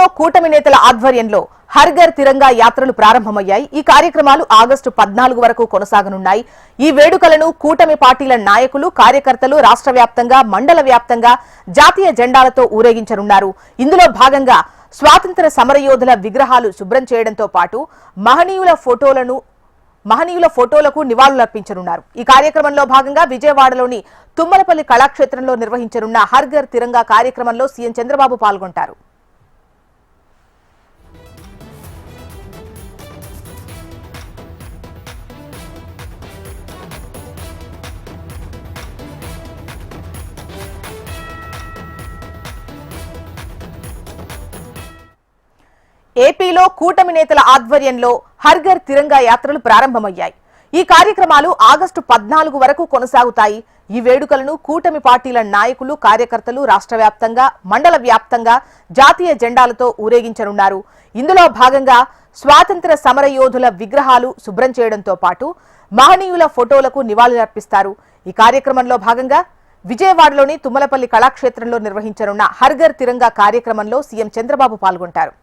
ఏపీలో కూటమి నేతల ఆధ్వర్యంలో హర్ ఘర్ తిరంగా యాత్రలు ప్రారంభమయ్యాయి. ఈ కార్యక్రమాలు ఆగస్టు 14 వరకు కొనసాగనున్నాయి. ఈ వేడుకలను కూటమి పార్టీల నాయకులు, కార్యకర్తలు రాష్ట్ర వ్యాప్తంగా, మండల వ్యాప్తంగా జాతీయ జెండాలతో ఊరేగించనున్నారు. ఇందులో భాగంగా స్వాతంత్ర సమరయోధుల విగ్రహాలు శుభ్రం చేయడంతో పాటు మహనీయుల ఫోటోలకు నివాళులర్పించనున్నారు. ఈ కార్యక్రమంలో భాగంగా విజయవాడలోని తుమ్మలపల్లి కళాక్షేత్రంలో నిర్వహించనున్న హర్ ఘర్ తిరంగా కార్యక్రమంలో సీఎం చంద్రబాబు పాల్గొంటారు. ఏపీలో కూటమి నేతల ఆధ్వర్యంలో హర్ ఘర్ తిరంగా యాత్రలు ప్రారంభమయ్యాయి. ఈ కార్యక్రమాలు ఆగస్టు 14 వరకు కొనసాగుతాయి. ఈ వేడుకలను కూటమి పార్టీల నాయకులు, కార్యకర్తలు రాష్ట్ర వ్యాప్తంగా, మండల వ్యాప్తంగా జాతీయ జెండాలతో ఊరేగించనున్నారు. ఇందులో భాగంగా స్వాతంత్ర సమరయోధుల విగ్రహాలు శుభ్రం చేయడంతో పాటు మహనీయుల ఫోటోలకు నివాళులర్పిస్తారు. ఈ కార్యక్రమంలో భాగంగా విజయవాడలోని తుమ్మలపల్లి కళాక్షేత్రంలో నిర్వహించనున్న హర్ ఘర్ తిరంగా కార్యక్రమంలో సీఎం చంద్రబాబు పాల్గొంటారు.